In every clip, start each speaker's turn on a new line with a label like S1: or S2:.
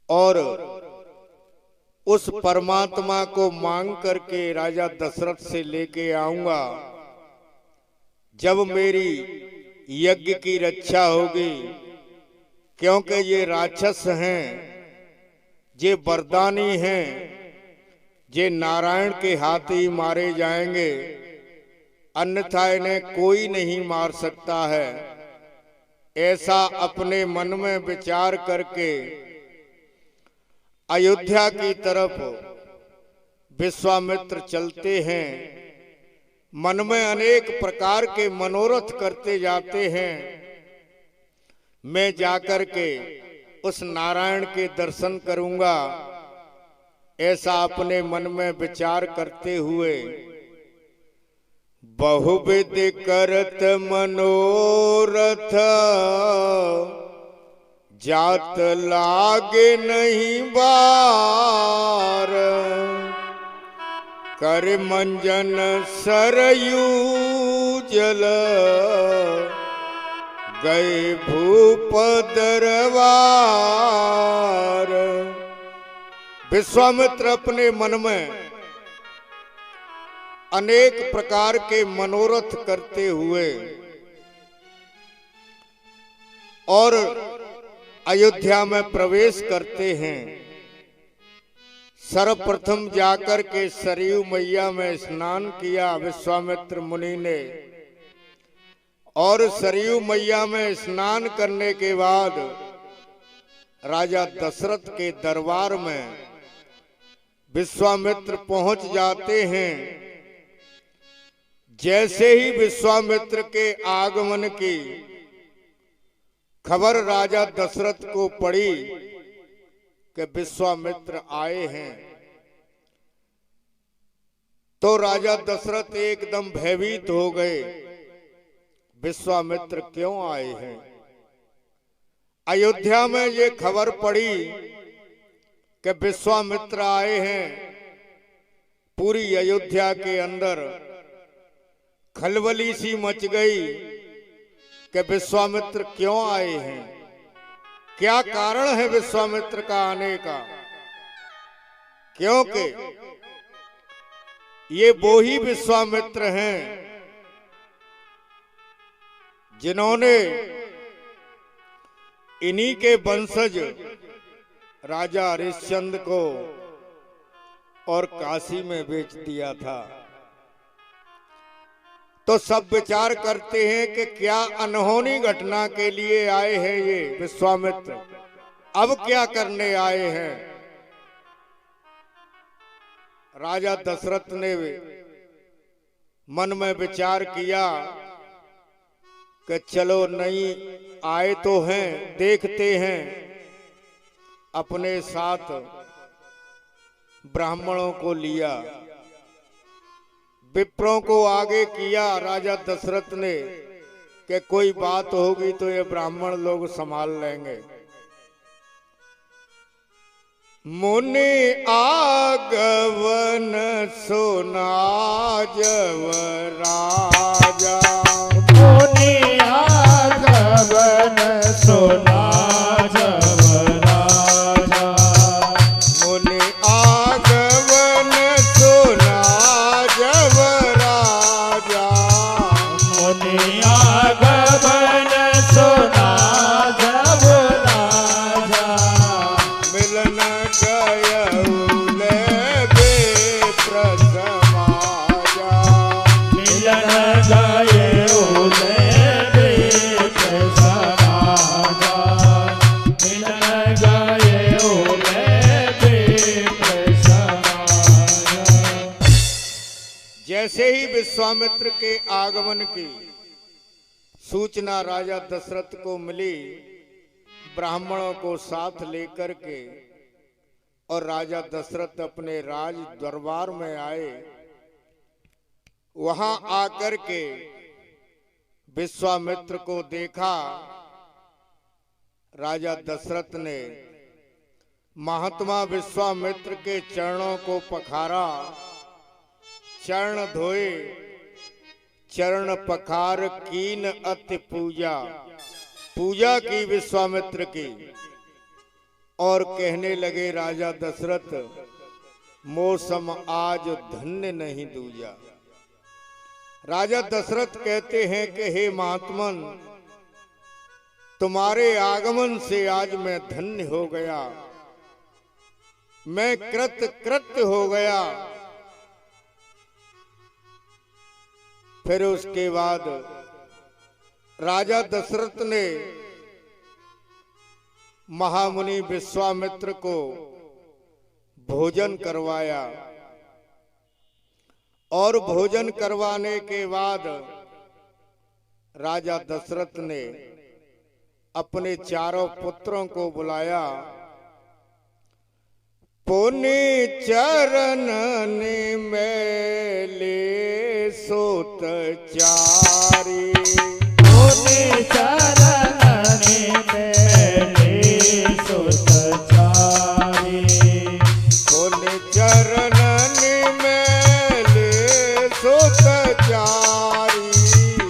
S1: और उस परमात्मा को मांग करके राजा दशरथ से लेके आऊंगा। जब मेरी यज्ञ की रक्षा होगी, क्योंकि ये राक्षस हैं, ये वरदानी हैं, ये नारायण के हाथ ही मारे जाएंगे, अन्यथा इन्हें कोई नहीं मार सकता है। ऐसा अपने मन में विचार करके अयोध्या की तरफ विश्वामित्र चलते हैं। मन में अनेक प्रकार के मनोरथ करते जाते हैं। मैं जाकर के उस नारायण के दर्शन करूंगा, ऐसा अपने मन में विचार करते हुए बहुविध करत मनोरथ जात लागे नहीं बार। कर मंजन सरयू जल गए भूप दरबार। विश्वामित्र अपने मन में अनेक प्रकार के मनोरथ करते हुए और अयोध्या में प्रवेश करते हैं। सर्वप्रथम जाकर के सरयू मैया में स्नान किया विश्वामित्र मुनि ने, और सरयू मैया में स्नान करने के बाद राजा दशरथ के दरबार में विश्वामित्र पहुंच जाते हैं। जैसे ही विश्वामित्र के आगमन की खबर राजा दशरथ को पड़ी कि विश्वामित्र आए हैं, तो राजा दशरथ एकदम भयभीत हो गए। विश्वामित्र क्यों आए हैं? अयोध्या में ये खबर पड़ी कि विश्वामित्र आए हैं। पूरी अयोध्या के अंदर खलबली सी मच गई कि विश्वामित्र क्यों आए हैं, क्या कारण है विश्वामित्र का आने का। क्योंकि ये वो ही विश्वामित्र हैं जिन्होंने इन्हीं के वंशज राजा हरिश्चंद्र को और काशी में बेच दिया था। तो सब विचार करते हैं कि क्या अनहोनी घटना के लिए आए हैं ये विश्वामित्र, अब क्या करने आए हैं। राजा दशरथ ने मन में विचार किया कि चलो नहीं आए तो हैं, देखते हैं। अपने साथ ब्राह्मणों को लिया, विप्रों को आगे किया राजा दशरथ ने कि कोई बात होगी तो ये ब्राह्मण लोग संभाल लेंगे। मुनि आगवन सुना जब राजा,
S2: मुनि आगवन सुना जब राजा,
S1: मुनि आगवन सुना जब राजा,
S2: मुनि आगवन सुना जब राजा,
S1: मिलन गयउले विप्र समाजा,
S2: मिलन गए उले विप्र समाजा, मिलन गए उले विप्र समाजा।
S1: जैसे ही विश्वामित्र के आगमन की सूचना राजा दशरथ को मिली, ब्राह्मणों को साथ लेकर के और राजा दशरथ अपने राज दरबार में आए। वहां आकर के विश्वामित्र को देखा। राजा दशरथ ने महात्मा विश्वामित्र के चरणों को पखारा, चरण धोए, चरण पखार कीन अति पूजा, पूजा की विश्वामित्र की। और कहने लगे राजा दशरथ, मौसम आज धन्य नहीं दूजा। राजा दशरथ कहते हैं कि हे महात्मन, तुम्हारे आगमन से आज मैं धन्य हो गया, मैं कृत्य हो गया। फिर उसके बाद राजा दशरथ ने महामुनि विश्वामित्र को भोजन करवाया और भोजन करवाने के बाद राजा दशरथ ने अपने चारों पुत्रों को बुलाया। पुनि चरणन मेले सोत चारी,
S2: पुनि चरणन मेले सोत चारी,
S1: पुनि चरणन मेले सोत चारी,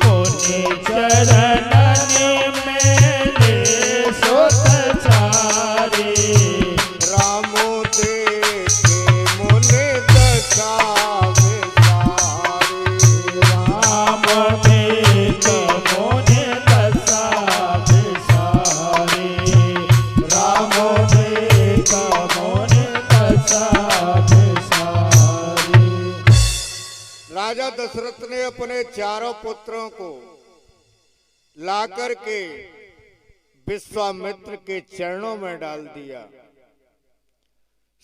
S2: पुनि चरणन मेले सोत चारी,
S1: रामो देखे मुनि दशा विसारी,
S2: राम देख मोनि दशा विसारी, राम देख मोनि दशा विसारी।
S1: राजा दशरथ ने अपने चारों पुत्रों को लाकर के विश्वामित्र के चरणों में डाल दिया।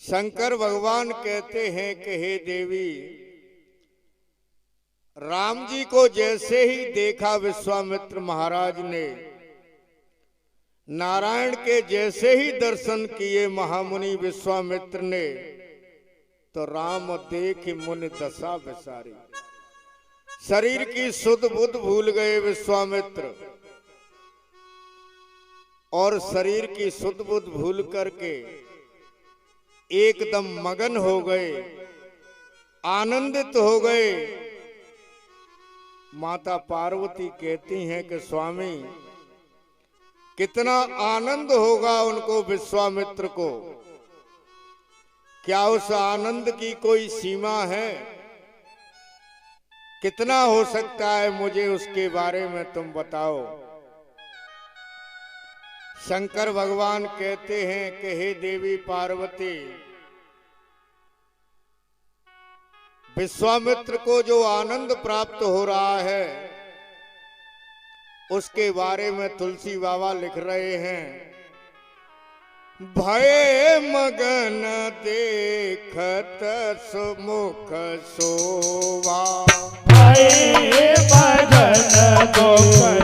S1: शंकर भगवान कहते हैं कि हे देवी, राम जी को जैसे ही देखा विश्वामित्र महाराज ने, नारायण के जैसे ही दर्शन किए महामुनि विश्वामित्र ने, तो राम देख मुनि दशा विसारी, शरीर की सुध बुध भूल गए विश्वामित्र और शरीर की सुध बुध भूल करके एकदम मगन हो गए, आनंदित हो गए। माता पार्वती कहती हैं कि स्वामी, कितना आनंद होगा उनको विश्वामित्र को, क्या उस आनंद की कोई सीमा है? कितना हो सकता है, मुझे उसके बारे में तुम बताओ। शंकर भगवान कहते हैं कि हे देवी पार्वती, विश्वामित्र को जो आनंद प्राप्त हो रहा है उसके बारे में तुलसी बाबा लिख रहे हैं। भय मगन देखत सुमुख शोभा,
S2: भय मगन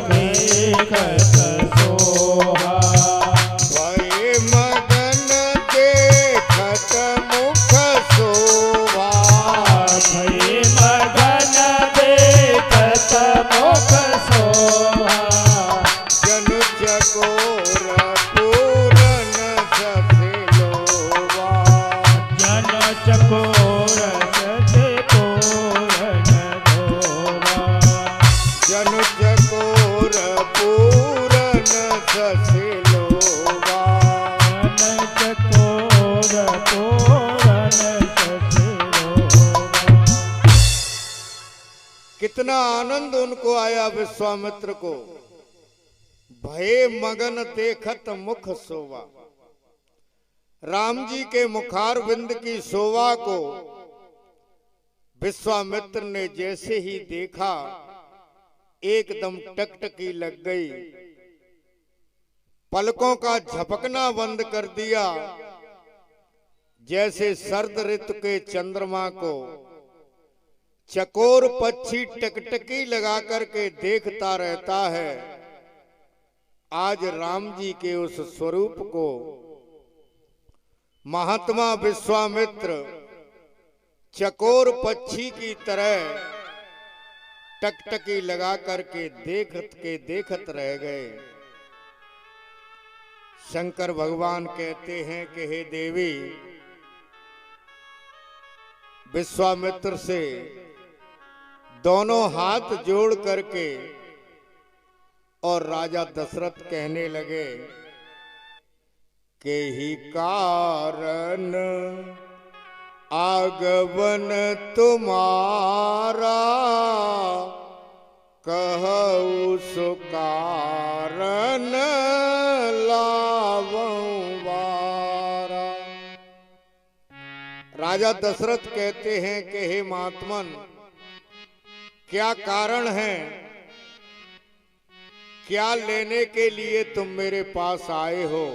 S2: देखत शोभा,
S1: भय मगन देखत मुख शोभा,
S2: भय मगन देखत मुख शोभा,
S1: जनु चकोर पूरन ससे लोभा,
S2: जन चकोर ससे पूरन लोभा,
S1: जनु चकोर पूरन ससे लोभा।
S2: जन चकोर पूरन ससे लोभा।
S1: कितना आनंद उनको आया विश्वामित्र को। भय मगन देखत मुख शोभा, राम जी के मुखार बिंद की शोभा को विश्वामित्र ने जैसे ही देखा एकदम टकटकी लग गई, पलकों का झपकना बंद कर दिया। जैसे सर्द ऋतु के चंद्रमा को चकोर पक्षी टकटकी लगा करके देखता रहता है, आज राम जी के उस स्वरूप को महात्मा विश्वामित्र चकोर पक्षी की तरह टकटकी लगा करके देखत रह गए। शंकर भगवान कहते हैं कि हे देवी, विश्वामित्र से दोनों हाथ जोड़ करके और राजा दशरथ कहने लगे के ही कारण आगमन तुम्हारा, कहु सो कारण लावं वारा। राजा दशरथ कहते हैं कि हे महात्मन, क्या कारण है, क्या लेने के लिए तुम मेरे पास आए हो,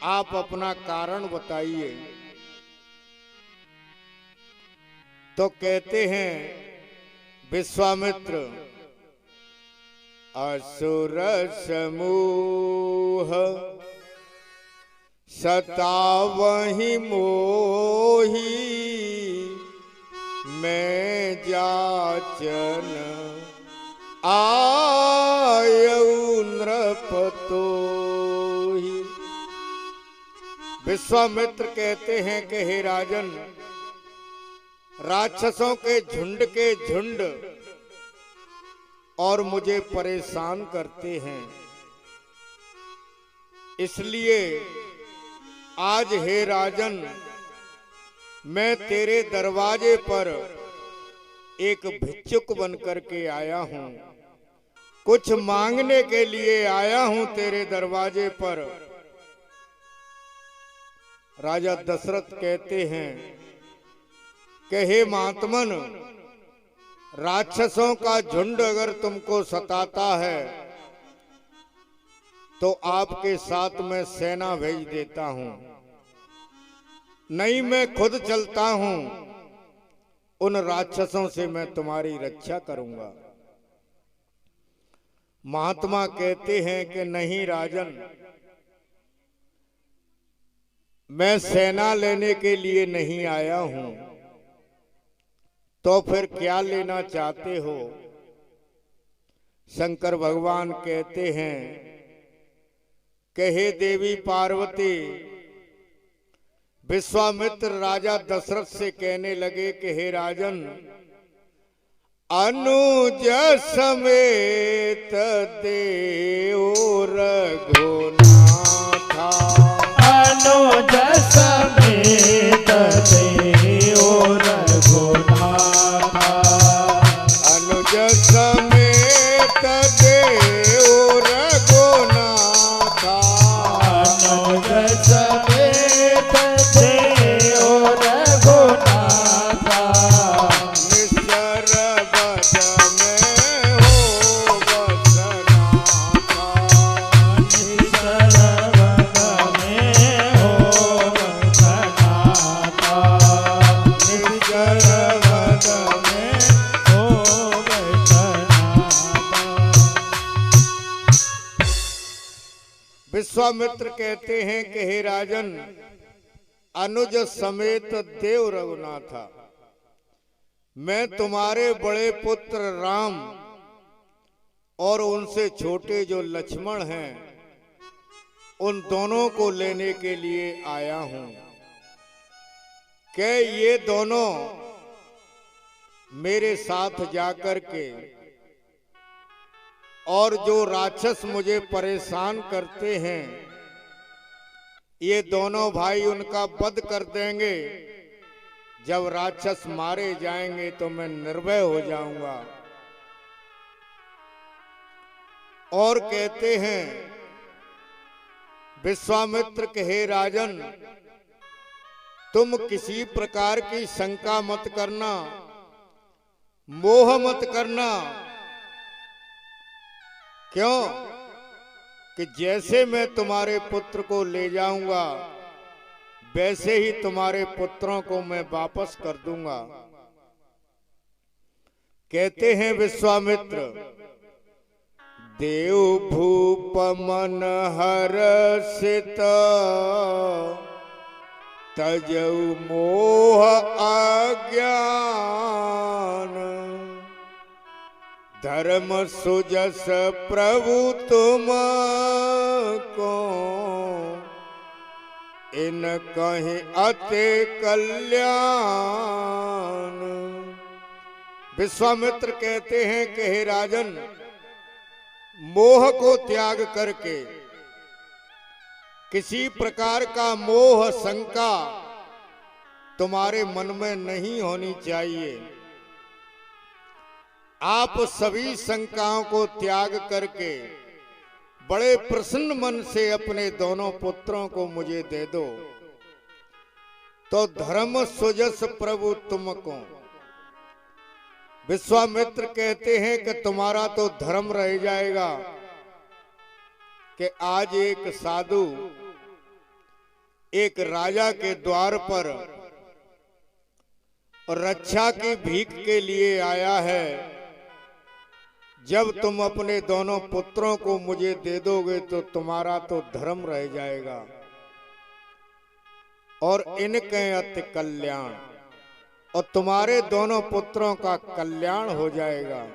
S1: आप अपना कारण बताइए। तो कहते हैं विश्वामित्र, असुर समूह सतावहि मोही, मैं जाचन आयऊ नृपतोहि। विश्वामित्र कहते हैं कि हे राजन, राक्षसों के झुंड और मुझे परेशान करते हैं, इसलिए आज हे राजन मैं तेरे दरवाजे पर एक भिक्षुक बनकर के आया हूं, कुछ मांगने के लिए आया हूं तेरे दरवाजे पर। राजा दशरथ कहते हैं कि हे महात्मन, राक्षसों का झुंड अगर तुमको सताता है तो आपके साथ मैं सेना भेज देता हूं, नहीं मैं खुद चलता हूं, उन राक्षसों से मैं तुम्हारी रक्षा करूंगा। महात्मा कहते हैं कि नहीं राजन, मैं सेना लेने के लिए नहीं आया हूं, तो फिर क्या लेना चाहते हो? शंकर भगवान कहते हैं कि हे देवी पार्वती, विश्वामित्र राजा दशरथ से कहने लगे कि हे राजन, अनुज समेत देव रघुनाथा,
S2: अनुज समेत देव रघुनाथा,
S1: अनुज समेत देव रघुनाथा,
S2: अनुज समेत देव रघुनाथा,
S1: निश्चर बद में हो बसनाथा,
S2: निश्चर बद में हो बसनाथा,
S1: निश्चर बद में।
S2: हो बसनाथा।
S1: विश्वामित्र कहते हैं कि हे राजन, अनुज समेत देव रघुनाथा, मैं तुम्हारे बड़े पुत्र राम और उनसे छोटे जो लक्ष्मण हैं, उन दोनों को लेने के लिए आया हूं कि ये दोनों मेरे साथ जाकर के और जो राक्षस मुझे परेशान करते हैं, ये दोनों भाई उनका वध कर देंगे। जब राक्षस मारे जाएंगे तो मैं निर्भय हो जाऊंगा। और कहते हैं विश्वामित्र के हे राजन, तुम किसी प्रकार की शंका मत करना, मोह मत करना। क्यों? कि जैसे मैं तुम्हारे पुत्र को ले जाऊंगा, वैसे ही तुम्हारे पुत्रों को मैं वापस कर दूंगा। कहते हैं विश्वामित्र, देव भूप मन हर्षित, तजऊ मोह अज्ञान, धर्म सुजस प्रभु तुम को, इन कहीं अति कल्याण। विश्वामित्र कहते हैं कि हे राजन, मोह को त्याग करके किसी प्रकार का मोह शंका तुम्हारे मन में नहीं होनी चाहिए। आप सभी शंकाओं को त्याग करके बड़े प्रसन्न मन से अपने दोनों पुत्रों को मुझे दे दो, तो धर्म सुजस प्रभु तुमको। विश्वामित्र कहते हैं कि तुम्हारा तो धर्म रह जाएगा कि आज एक साधु एक राजा के द्वार पर रक्षा की भीख के लिए आया है। जब तुम अपने दोनों पुत्रों को मुझे दे दोगे तो तुम्हारा तो धर्म रह जाएगा और इनके अति कल्याण, और तुम्हारे दोनों पुत्रों का कल्याण हो जाएगा।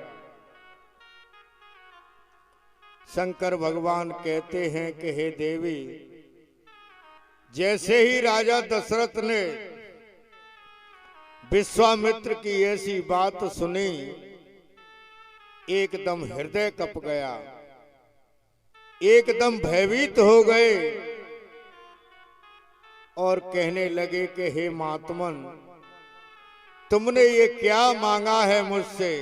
S1: शंकर भगवान कहते हैं कि हे देवी, जैसे ही राजा दशरथ ने विश्वामित्र की ऐसी बात सुनी, एकदम हृदय कप गया, एकदम भयभीत हो गए और कहने लगे कि हे महात्मन, तुमने ये क्या मांगा है मुझसे?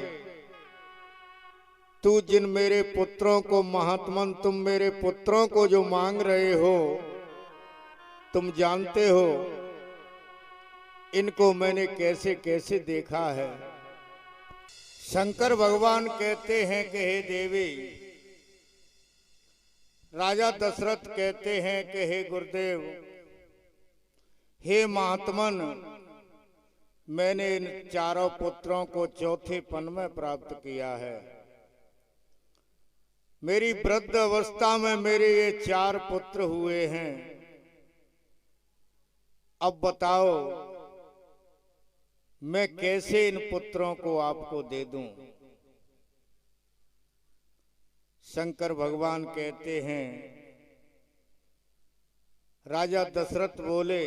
S1: तू जिन मेरे पुत्रों को, महात्मन तुम मेरे पुत्रों को जो मांग रहे हो, तुम जानते हो इनको मैंने कैसे कैसे देखा है। शंकर भगवान कहते हैं कि हे देवी, राजा दशरथ कहते हैं कि हे गुरुदेव, हे महात्मन, मैंने इन चारों पुत्रों को चौथे पन में प्राप्त किया है। मेरी वृद्ध अवस्था में मेरे ये 4 पुत्र हुए हैं। अब बताओ मैं कैसे इन पुत्रों को आपको दे दूं? शंकर भगवान कहते हैं, राजा दशरथ बोले,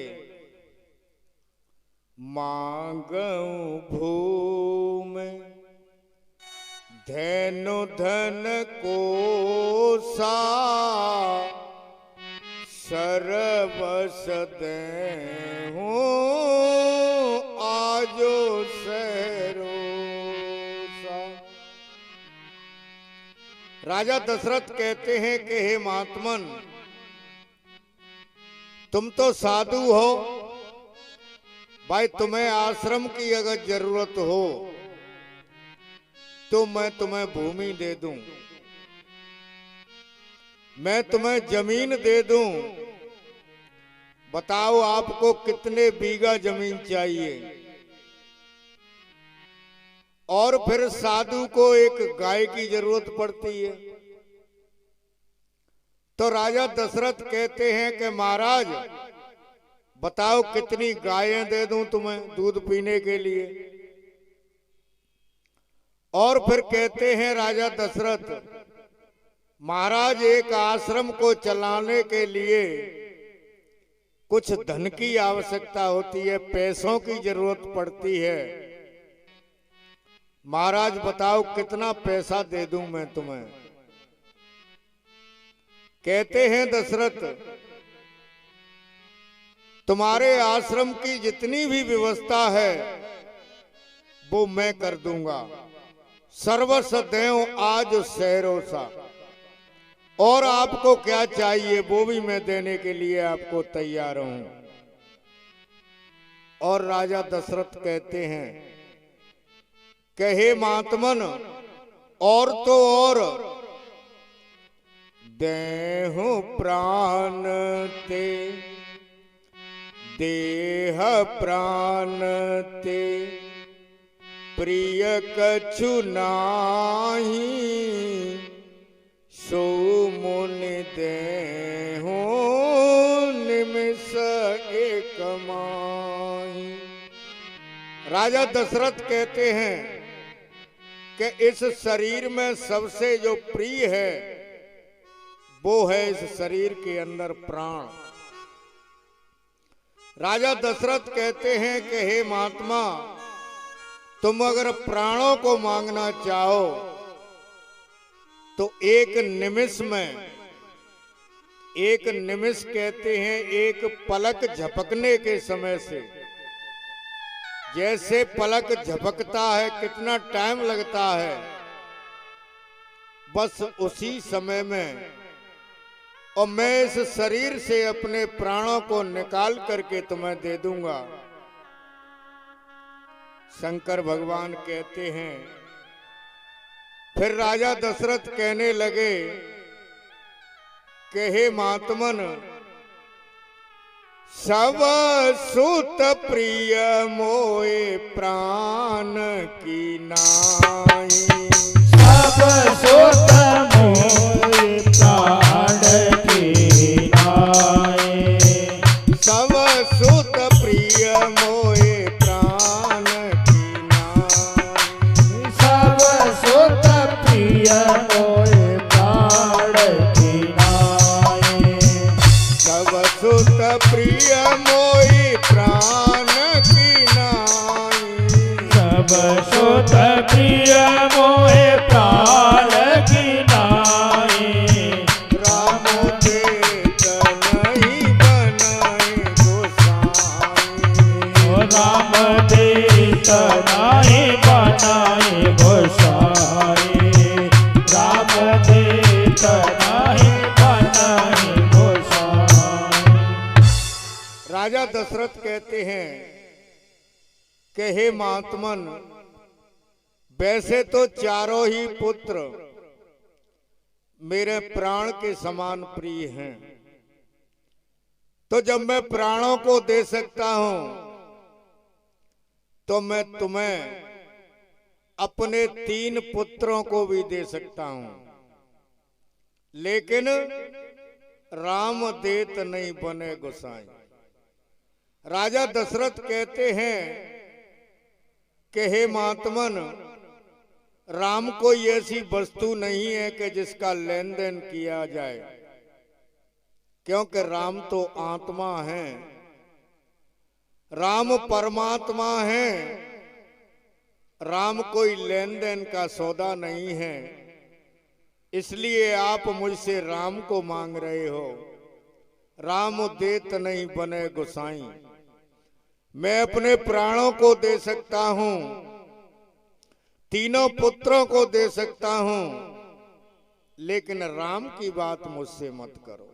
S1: मांगऊं भूमि धैनु धन कोसा, सर्वस देहूं आजो सहरोसा। राजा दशरथ कहते हैं कि हे महात्मन, तुम तो साधु हो भाई, तुम्हें आश्रम की अगर जरूरत हो तो मैं तुम्हें भूमि दे दूं, मैं तुम्हें जमीन दे दूं। बताओ आपको कितने बीघा जमीन चाहिए? और फिर साधु को एक गाय की जरूरत पड़ती है। तो राजा दशरथ कहते हैं कि महाराज बताओ कितनी गायें दे दूं तुम्हें दूध पीने के लिए? और फिर कहते हैं राजा दशरथ, महाराज एक आश्रम को चलाने के लिए कुछ धन की आवश्यकता होती है, पैसों की जरूरत पड़ती है। महाराज बताओ कितना पैसा दे दूं मैं तुम्हें? कहते हैं दशरथ, तुम्हारे आश्रम की जितनी भी व्यवस्था है वो मैं कर दूंगा, सर्वस देऊं आज सहरोसा। और आपको क्या चाहिए वो भी मैं देने के लिए आपको तैयार हूं। और राजा दशरथ कहते हैं कि हे महात्मन, और तो और देहु प्राण ते, देह प्राण ते, प्रिय कछु नाही, सो मुनि देहु निमिष एक माही। राजा दशरथ कहते हैं कि इस शरीर में सबसे जो प्रिय है वो है इस शरीर के अंदर प्राण। राजा दशरथ कहते हैं कि हे महात्मा, तुम अगर प्राणों को मांगना चाहो तो एक निमिष में एक निमिष कहते हैं एक पलक झपकने के समय से। जैसे पलक झपकता है कितना टाइम लगता है, बस उसी समय में। और मैं इस शरीर से अपने प्राणों को निकाल करके तुम्हें दे दूंगा। शंकर भगवान कहते हैं, फिर राजा दशरथ कहने लगे कि हे महात्मन, सब सुत प्रिय मोए प्राण की नाई।
S2: सब सुत मोए प्राण की नाई।
S1: सब सुत प्रिय मोए प्राण की नाई।
S2: सब सुत प्रिय मोए प्राण की नाई।
S1: सब सुत प्रिय मोई प्राण की नाई।
S2: सब सुत प्रिय मोए प्राण की नाई।
S1: राम देत नहीं बनाए गोसाई।
S2: ओ राम देत नहीं बनाए गोसाई। राम देत नहीं बनाए गोसाई।
S1: राजा दशरथ कहते हैं कि हे महात्मन, वैसे तो चारों ही पुत्र मेरे प्राण के समान प्रिय हैं, तो जब मैं प्राणों को दे सकता हूं तो मैं तुम्हें अपने 3 पुत्रों को भी दे सकता हूं, लेकिन राम देत नहीं बने गोसाई। राजा दशरथ कहते हैं कि हे महात्मन, राम कोई ऐसी वस्तु नहीं है कि जिसका लेन देन किया जाए, क्योंकि राम तो आत्मा है, राम परमात्मा है। राम कोई लेन देन का सौदा नहीं है, इसलिए आप मुझसे राम को मांग रहे हो। राम देत नहीं बने गोसाई। मैं अपने प्राणों को दे सकता हूं, 3 पुत्रों को दे सकता हूं, लेकिन राम की बात मुझसे मत करो।